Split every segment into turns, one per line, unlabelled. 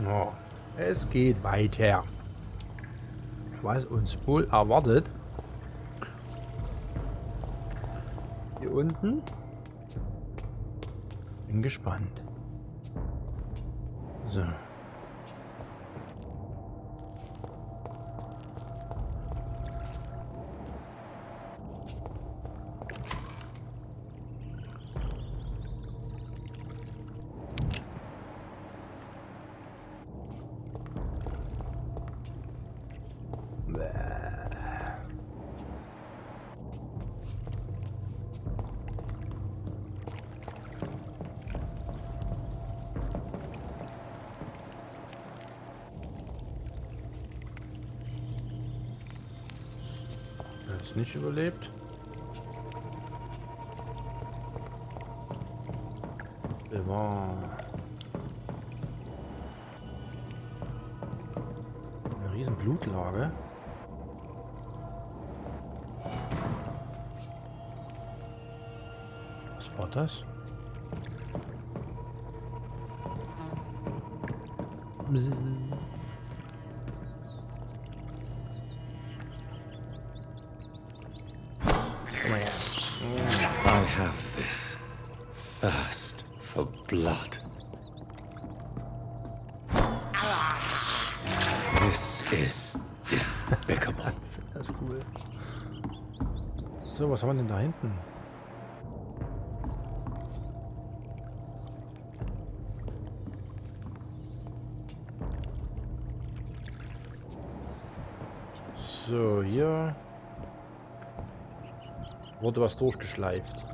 Oh, es geht weiter. Was uns wohl erwartet. Hier unten. Bin gespannt. So. Ist nicht überlebt. War eine riesen Blutlage. Was war das? Bzz.
I have this thirst for blood. This is despicable.
Das ist cool. So, was haben wir denn da hinten? So, hier wurde was durchgeschleift.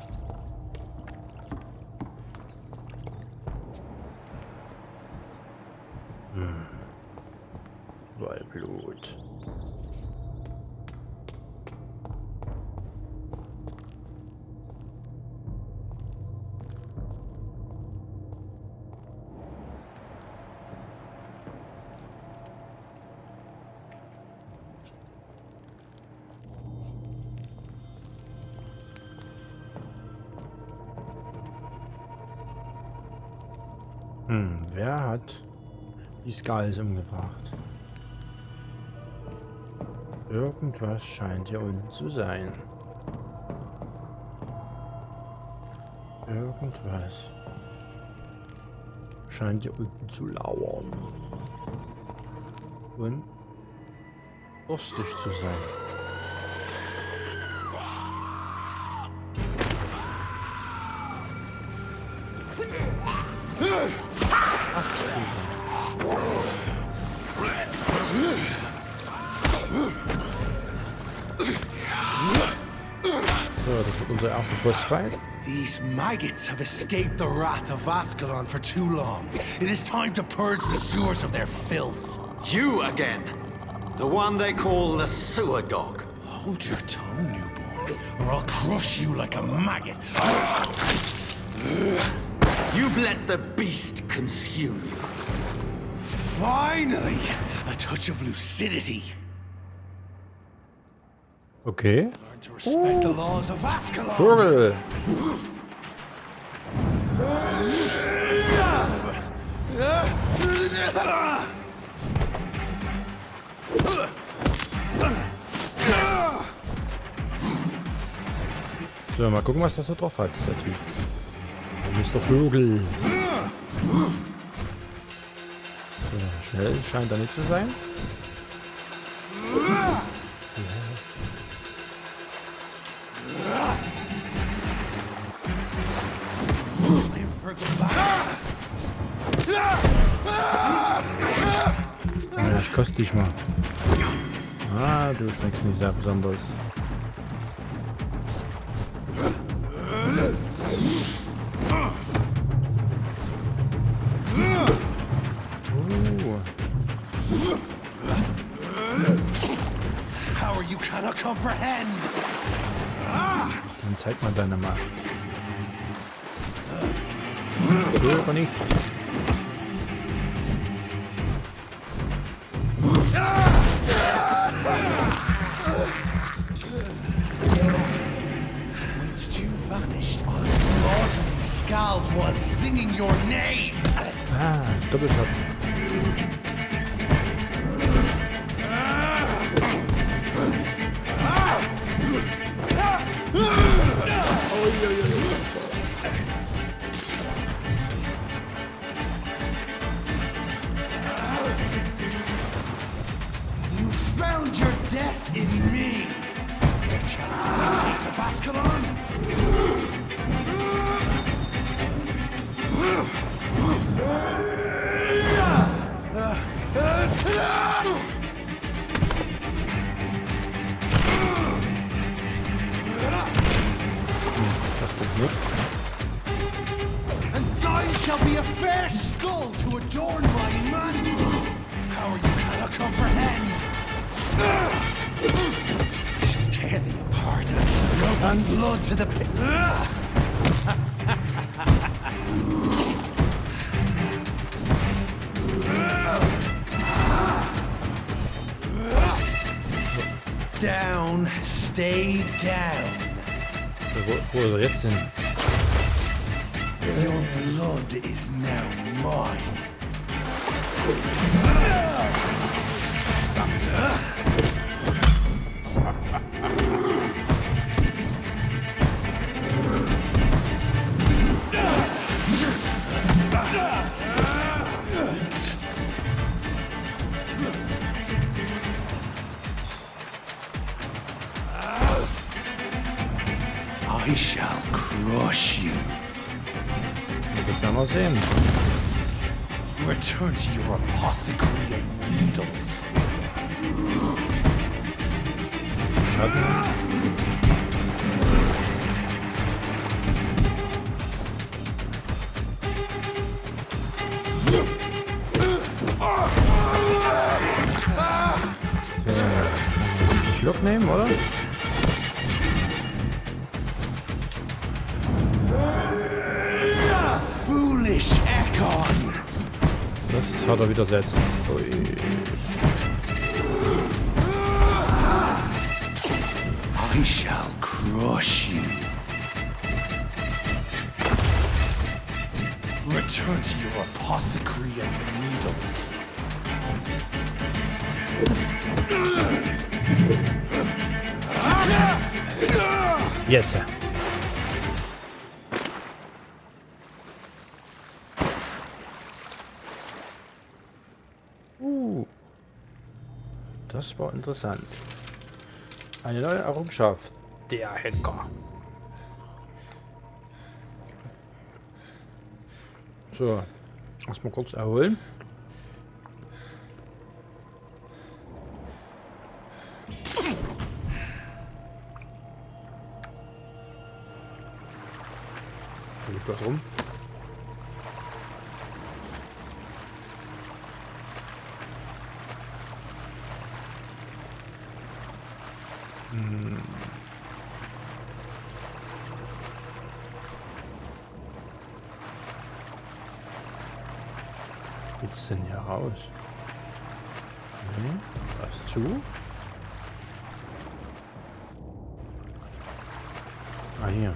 Weil Blut. Wer hat die Skulls umgebracht? Irgendwas scheint hier unten zu sein. Irgendwas scheint hier unten zu lauern. Und durstig zu sein. So, das wird unser erster Bossfight.
These maggots have escaped the wrath of Ascalon for too long. It is time to purge the sewers of their filth.
You again. The one they call the sewer dog.
Hold your tongue, newborn, or I'll crush you like a maggot.
You've let the beast consume you.
Finally, a touch of lucidity.
Okay.
Learn to respect the laws of Ascalon.
Vogel. So, mal gucken, was das so drauf hat, der Typ. Mr. Vogel. So, schnell scheint er nicht zu sein. Ja, das kostet dich mal. Ah, du schmeckst nicht sehr besonders.
Power you cannot comprehend.
Dann zeig mal deine Macht. Höre nicht.
Once you vanished, I'll slaughter these skulls while singing your name.
Ah, Doppelshot.
in me. Dare challenge the dictates of Ascalon? And thine shall be a fair skull to adorn my mantle. Power you cannot comprehend. I shall tear thee apart and spill thy blood to the pit. Down, stay down.
Wo ist er jetzt hin?
Your blood is now mine. I shall crush you.
Das werden wir sehen.
Return to your apothecary and needles.
Schatten. Schluck nehmen, oder?
Foolish Ekon!
Das hat er widersetzt. Ui.
I shall crush you. Return to your apothecary and needles.
Jetzt. Das war interessant. Eine neue Errungenschaft. Der Hacker. So. Erstmal kurz erholen. Da liegt was rum. Wie geht's denn hier raus? Nee, was zu? Ah, hier.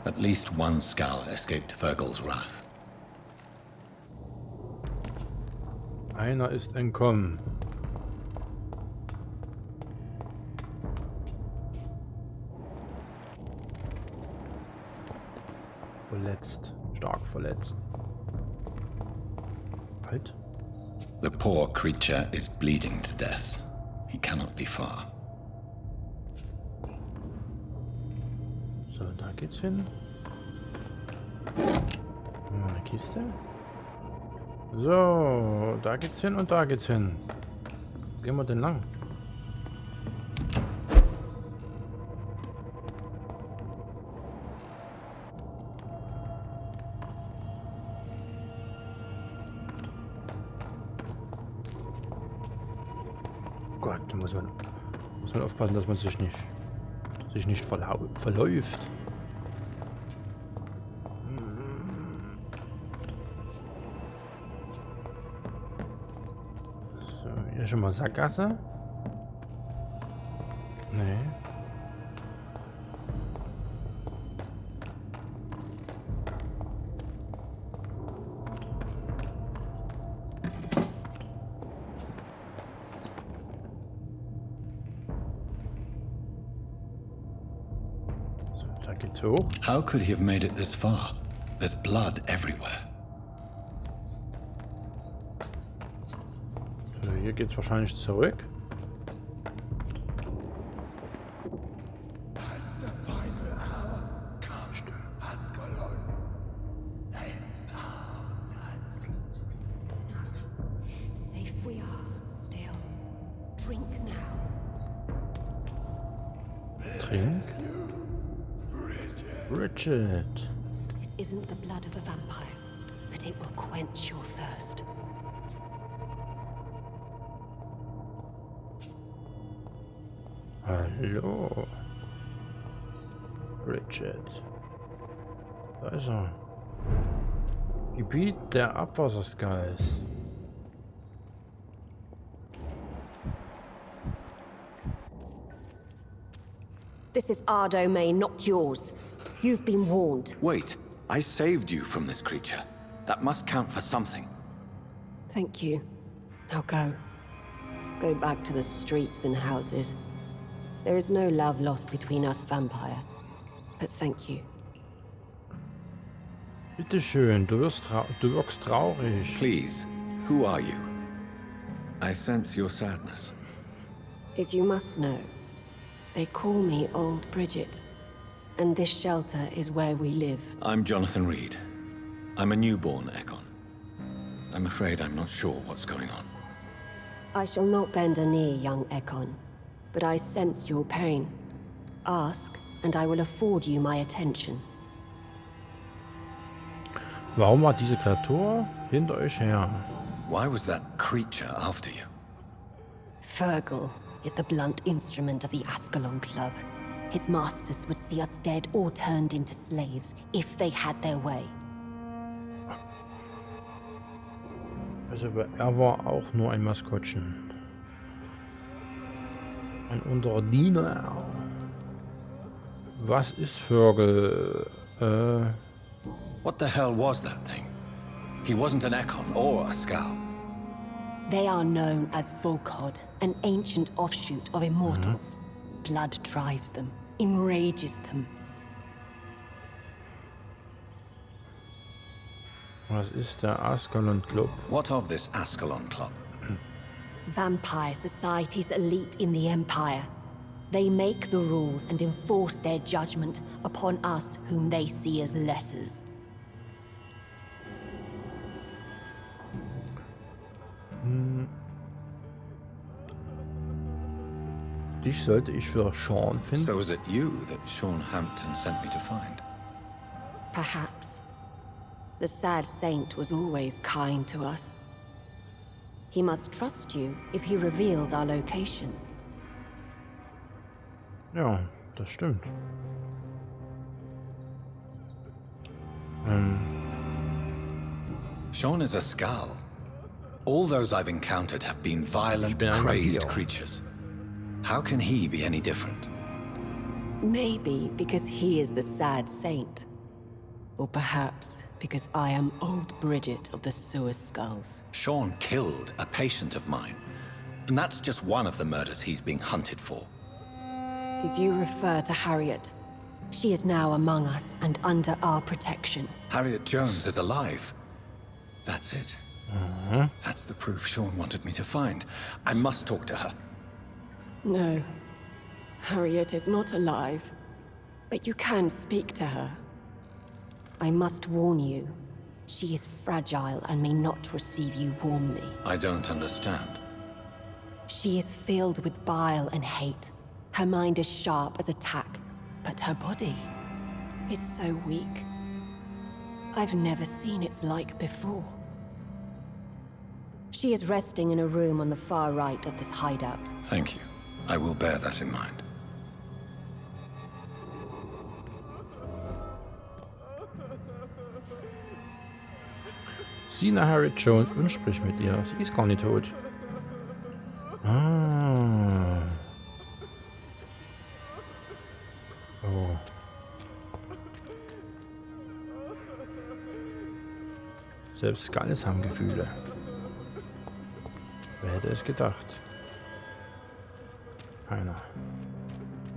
At least one skull escaped Fergal's wrath.
Einer ist entkommen. Verletzt. Stark verletzt. Halt.
The poor creature is bleeding to death. He cannot be far.
So, da geht's hin. Eine Kiste. So, da geht's hin und da geht's hin. Wo gehen wir denn lang? Gott, da muss man aufpassen, dass man sich nicht verläuft. So, hier schon mal Sackgasse? Nee. Da geht's hoch.
How could he have made it this far? There's blood everywhere.
So, hier geht's wahrscheinlich zurück.
Safe we are, still. Drink now.
Trink. Richard.
This isn't the blood of a vampire, but it will quench your thirst.
Hallo. Richard. Da ist er. Gebiet der Abwasserskulls.
This is our domain, not yours. You've been warned.
Wait, I saved you from this creature. That must count for something.
Thank you. Now go. Go back to the streets and houses. There is no love lost between us, vampire. But thank you.
Bitte schön, du wirkst traurig.
Please, who are you? I sense your sadness.
If you must know, they call me Old Bridget. And this shelter is where we live.
I'm Jonathan Reid. I'm a newborn Ekon. I'm afraid I'm not sure what's going on.
I shall not bend a knee, young Ekon. But I sense your pain. Ask, and I will afford you my attention.
Warum war diese Kreatur hinter euch her?
Why was that creature after you?
Fergal is the blunt instrument of the Ascalon Club. His masters would see us dead or turned into slaves if they had their way.
Also er war auch nur ein Maskottchen. Ein unterer Diener. Was ist Fergal?
What the hell was that thing? He wasn't an Ekon or a Skal.
They are known as Volkod, an ancient offshoot of immortals. Blood drives them, enrages them.
Was ist der Ascalon Club?
What of this Ascalon Club?
Vampire society's elite in the Empire. They make the rules and enforce their judgment upon us whom they see as lessers.
Dich sollte ich für Sean finden.
So is it you that Sean Hampton sent me to find?
Perhaps. The sad saint was always kind to us. He must trust you if he revealed our location.
Ja, das stimmt.
Sean is a Skal. All those I've encountered have been violent, crazed creatures. How can he be any different?
Maybe because he is the sad saint. Or perhaps because I am Old Bridget of the Sewer Skulls.
Sean killed a patient of mine. And that's just one of the murders he's being hunted for.
If you refer to Harriet, she is now among us and under our protection.
Harriet Jones is alive. That's it. That's the proof Sean wanted me to find. I must talk to her.
No, Harriet is not alive, but you can speak to her. I must warn you, she is fragile and may not receive you warmly.
I don't understand.
She is filled with bile and hate. Her mind is sharp as a tack, but her body is so weak. I've never seen its like before. She is resting in a room on the far right of this hideout.
Thank you. I will bear that in mind.
Sieh nach Harriet Jones und sprich mit ihr. Sie ist gar nicht tot. Ah. Oh. Selbst Skulls haben Gefühle. Wer hätte es gedacht? Keiner.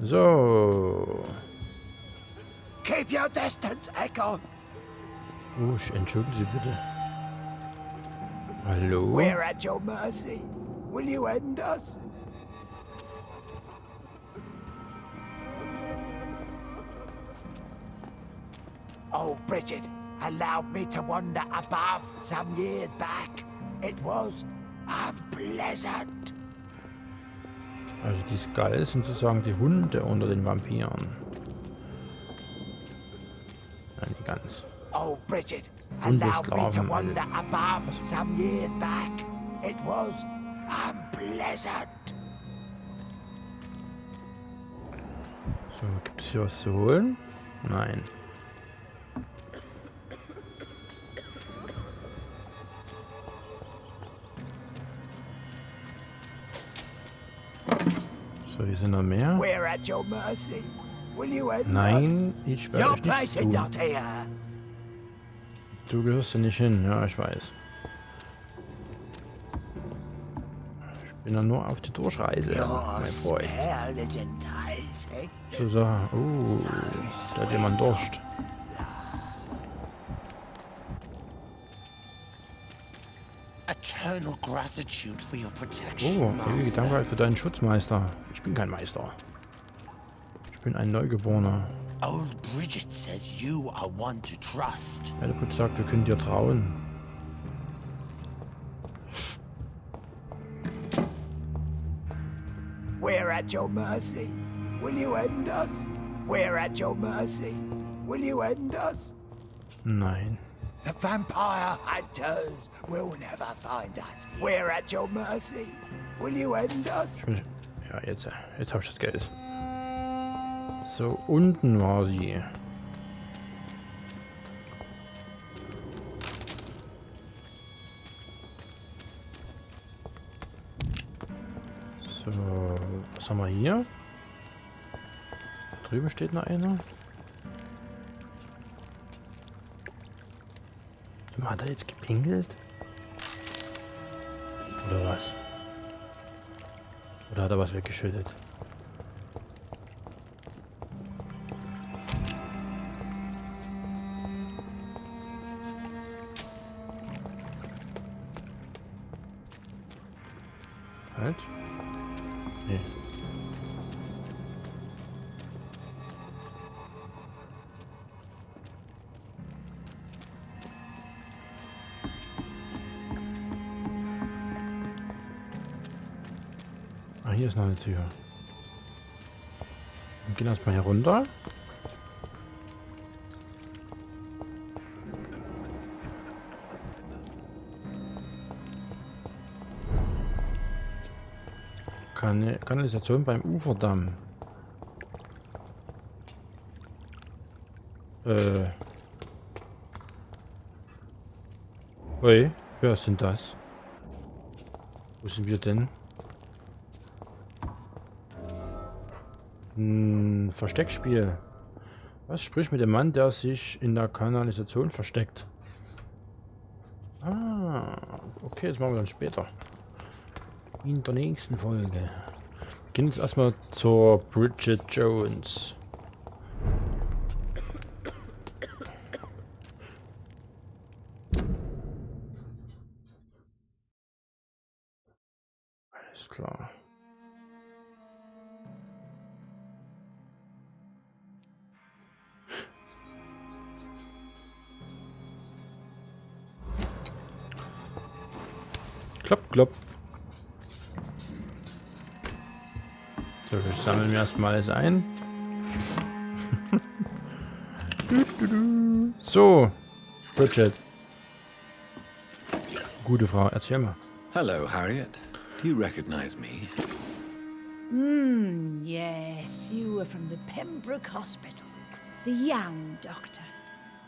So.
Keep your distance, Echo.
Oh, entschuldigen Sie bitte. Hallo?
We're at your mercy. Will you end us? Oh, Bridget allowed me to wander above some years back. It was unpleasant.
Also die Skulls sind sozusagen die Hunde unter den Vampiren. Nein, nicht ganz.
Oh, Bridget allowed me to
Hundesklaven.
wander above some years back. It was unpleasant.
So, gibt es hier was zu holen? Nein. So, hier sind noch mehr.
We're at your mercy. Will you end us?
Nein, ich werde
Your
euch
place
nichts
is
tun.
not here.
Du gehörst hier nicht hin, ja, ich weiß. Ich bin ja nur auf die Durchreise, mein Freund. So, oh, da hat jemand Durst.
Eternal gratitude for your protection,
Oh, ewige Dankbarkeit für deinen Schutzmeister. Ich bin kein Meister. Ich bin ein Neugeborener.
Old Bridget says you are one to trust.
Edward sagt, wir können dir trauen.
We're at your mercy. Will you end us? We're at your mercy. Will you end us?
Nein.
The vampire hunters will never find us. We're at your mercy. Will you end us?
Ja, jetzt habe ich das Geld. So, unten war sie. So, was haben wir hier? Da drüben steht noch einer. Hat er jetzt gepinkelt? Oder was? Oder hat er was weggeschüttet? Halt? Nee. Ah, hier ist noch eine Tür. Wir gehen erstmal hier runter. Kanalisation beim Uferdamm. Ui, wer ist denn das? Wo sind wir denn? Versteckspiel. Was spricht mit dem Mann, der sich in der Kanalisation versteckt? Ah, okay, das machen wir dann später. In der nächsten Folge. Wir gehen jetzt erstmal zur Bridget Jones. Alles klar. Klopf, klopf. So, ich sammle mir erstmal alles ein. So, Bridget. Gute Frau, erzähl mal.
Hello, Harriet. Do you recognize me?
Yes, you were from the Pembroke Hospital. The young doctor.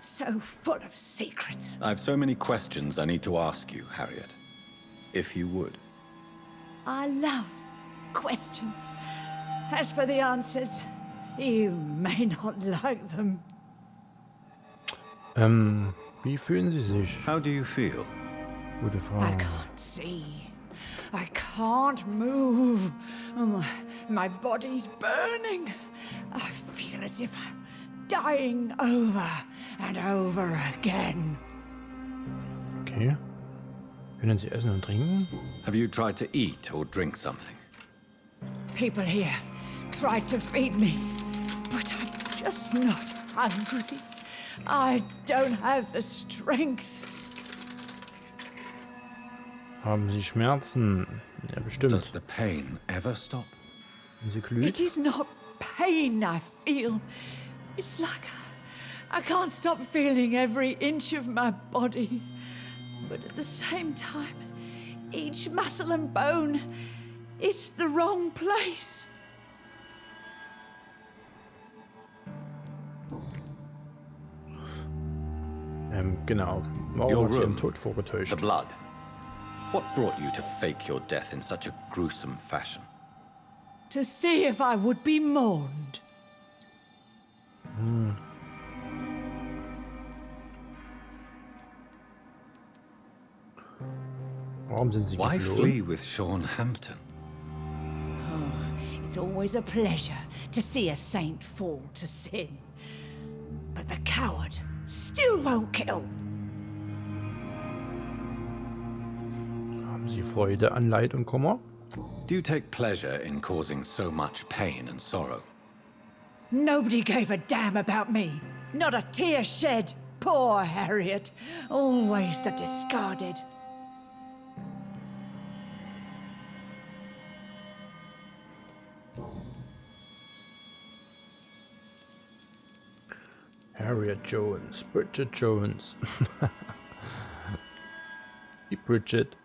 So full of secrets.
I've so many questions I need to ask you, Harriet. If you would.
I love questions. As for the answers, you may not like them.
Wie fühlen Sie sich?
How do you feel?
Gute Frau.
I can't see. I can't move. My body's burning. I feel as if I'm dying over and over again.
Okay. Können Sie essen und trinken?
Have you tried to eat or drink something?
People here tried to feed me, but I'm just not hungry. I don't have the strength.
Haben Sie Schmerzen? Ja, bestimmt.
Does the pain ever stop?
Wenn sie glüht?
It is not pain I feel. It's like I can't stop feeling every inch of my body. But at the same time, each muscle and bone is the wrong place.
Genau. Warum
Your
hat sie ihren
room,
Tod vorgetäuscht?
the blood. What brought you to fake your death in such a gruesome fashion?
To see if I would be mourned.
Warum sind Sie
Why
geflohen?
flee with Sean Hampton?
It's always a pleasure to see a saint fall to sin. But the coward still won't kill.
Haben Sie Freude an Leid und Kummer?
Do you take pleasure in causing so much pain and sorrow?
Nobody gave a damn about me. Not a tear shed. Poor Harriet. Always the discarded.
Harriet Jones, Bridget Jones. Die Bridget.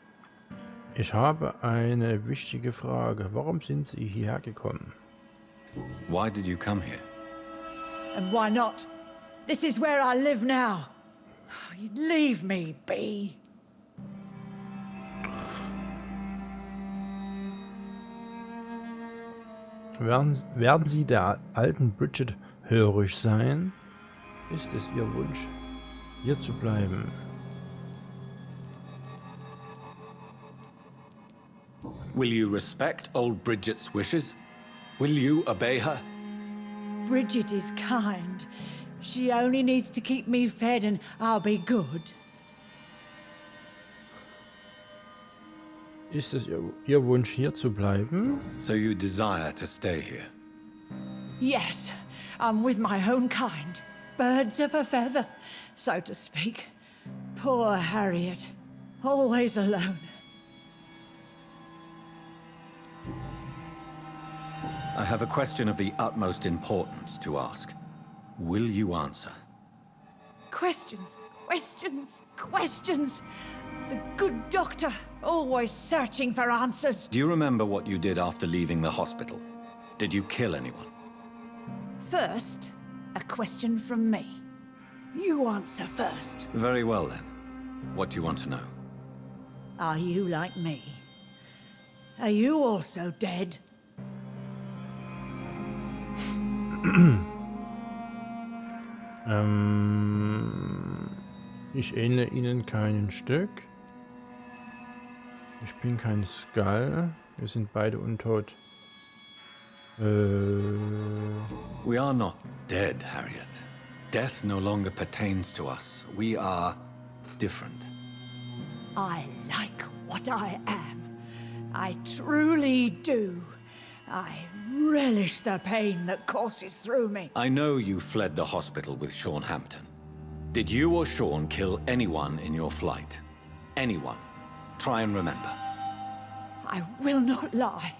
Ich habe eine wichtige Frage. Warum sind Sie hierher gekommen?
Why did you come here?
And why not? This is where I live now. Leave me be.
Werden Sie der alten Bridget hörig sein? Ist es Ihr Wunsch, hier zu bleiben?
Will you respect old Bridget's wishes? Will you obey her?
Bridget is kind. She only needs to keep me fed and I'll be good.
Ist es Ihr Wunsch, hier zu bleiben?
So you desire to stay here?
Yes, I'm with my own kind. Birds of a feather, so to speak. Poor Harriet, always alone.
I have a question of the utmost importance to ask. Will you answer?
Questions, questions, questions. The good doctor, always searching for answers.
Do you remember what you did after leaving the hospital? Did you kill anyone?
First, a question from me. You answer first.
Very well then. What do you want to know?
Are you like me? Are you also dead?
Ich ähnle Ihnen kein Stück. Ich bin kein Skull. Wir sind beide untot.
We are not dead, Harriet. Death no longer pertains to us. We are different.
I like what I am. I truly do. I relish the pain that courses through me.
I know you fled the hospital with Sean Hampton. Did you or Sean kill anyone in your flight? Anyone? Try and remember.
I will not lie.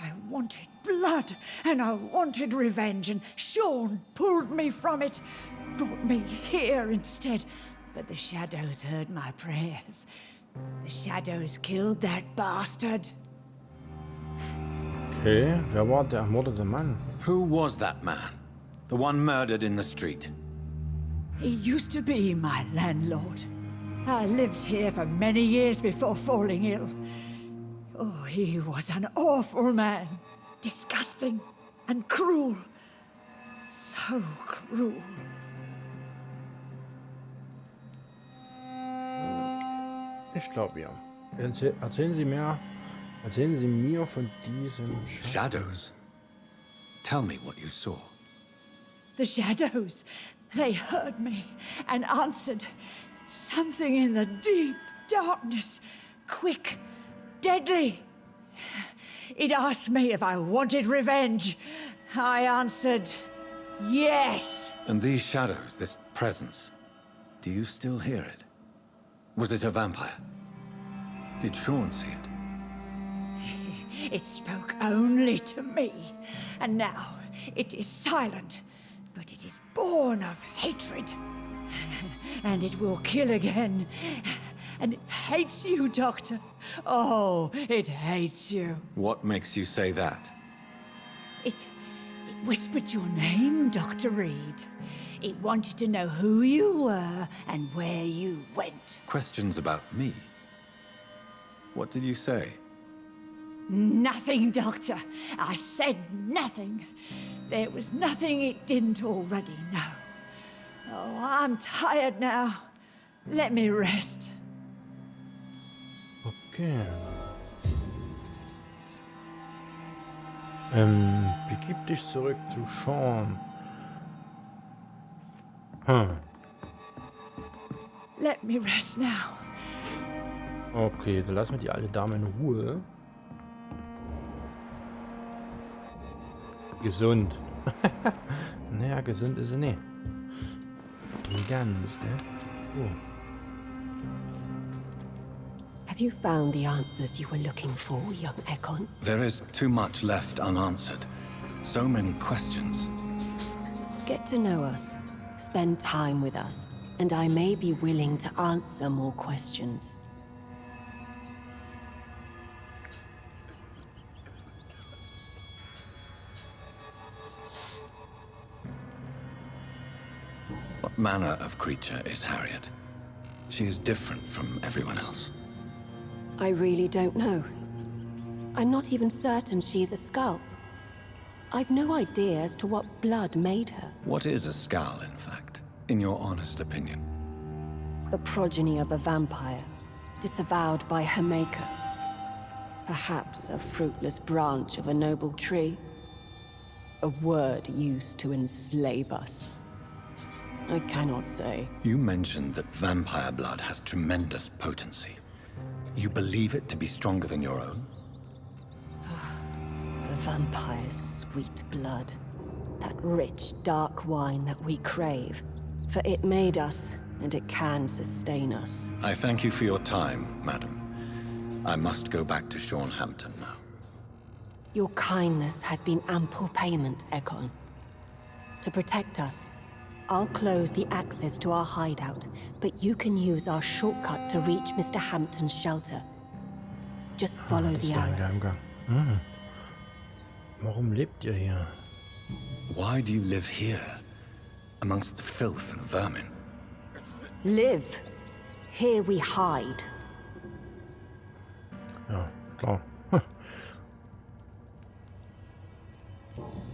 I wanted blood, and I wanted revenge, and Sean pulled me from it, brought me here instead. But the shadows heard my prayers. The shadows killed that bastard.
Okay, wer war der ermordete Mann?
Who was that man? The one murdered in the street?
He used to be my landlord. I lived here for many years before falling ill. Oh, he was an awful man. Disgusting and cruel. So cruel.
Ich glaube ja. Erzählen Sie mir von diesem
Shadows? Tell me what you saw.
The shadows, they heard me and answered. Something in the deep darkness, quick, deadly. It asked me if I wanted revenge. I answered, yes.
And these shadows, this presence, do you still hear it? Was it a vampire? Did Sean see it?
It spoke only to me, and now it is silent, but it is born of hatred. And it will kill again. And it hates you, Doctor. Oh, it hates you.
What makes you say that?
It whispered your name, Dr. Reid. It wanted to know who you were and where you went.
Questions about me? What did you say?
Nothing, Doctor. I said nothing. There was nothing it didn't already know. Oh, I'm tired now. Let me rest.
Okay. Begib dich zurück zu Sean.
Let me rest now.
Okay, dann lassen wir die alte Dame in Ruhe. Gesund. Naja, gesund ist sie nicht. Nicht ganz, ne? Oh.
Have you found the answers you were looking for, young Ekon?
There is too much left unanswered. So many questions.
Get to know us, spend time with us, and I may be willing to answer more questions.
What manner of creature is Harriet? She is different from everyone else.
I really don't know. I'm not even certain she is a skull. I've no idea as to what blood made her.
What is a skull, in fact, in your honest opinion?
The progeny of a vampire, disavowed by her maker. Perhaps a fruitless branch of a noble tree. A word used to enslave us. I cannot say.
You mentioned that vampire blood has tremendous potency. You believe it to be stronger than your own?
The vampire's sweet blood. That rich, dark wine that we crave. For it made us, and it can sustain us.
I thank you for your time, madam. I must go back to Sean Hampton now.
Your kindness has been ample payment, Ekon. To protect us, I'll close the access to our hideout, but you can use our shortcut to reach Mr. Hampton's shelter. Just follow the arrows.
Warum lebt ihr hier?
Why do you live here, amongst the filth and vermin?
Live. Here we hide.
Ja, klar.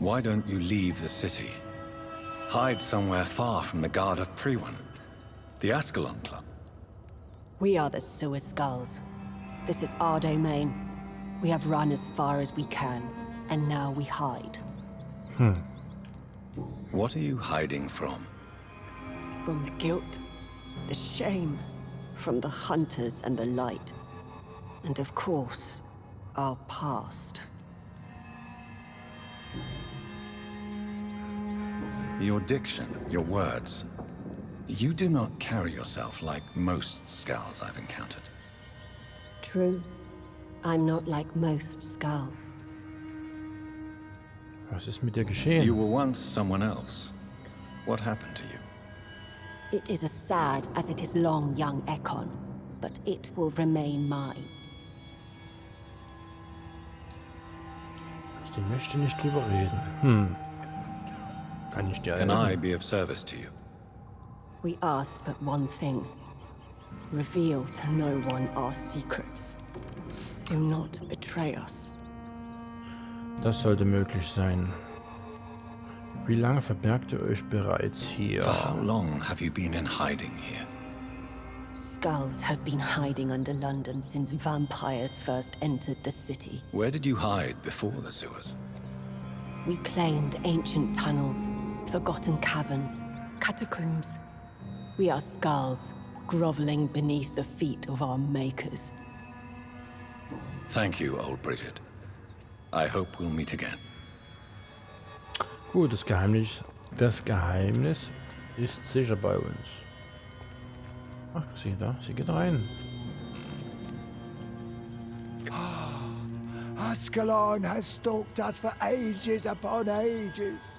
Why don't you leave the city? Hide somewhere far from the guard of Priwan, the Ascalon Club.
We are the sewer skulls. This is our domain. We have run as far as we can, and now we hide.
What are you hiding from?
From the guilt, the shame, from the hunters and the light. And of course, our past.
Your diction, your words. You do not carry yourself like most skulls I've encountered.
True. I'm not like most skulls.
Was ist mit dir geschehen?
You were once someone else. What happened to you?
It is as sad as it is long, young Ekon, but it will remain mine.
Ich möchte nicht drüber reden. Kann ich dir
Can I
helfen?
be of service to you?
We ask but one thing. Reveal to no one our secrets. Do not betray us.
Das sollte möglich sein. Wie lange verbergt ihr euch bereits hier?
For how long have you been in hiding here?
Skulls have been hiding under London since vampires first entered the city.
Where did you hide before the sewers?
We claimed ancient tunnels, Forgotten caverns, catacombs. We are skulls, groveling beneath the feet of our makers.
Thank you, old Bridget. I hope we'll meet again.
Gut, das Geheimnis ist sicher bei uns. Ach, sie geht rein.
Ascalon has stalked us for ages upon ages.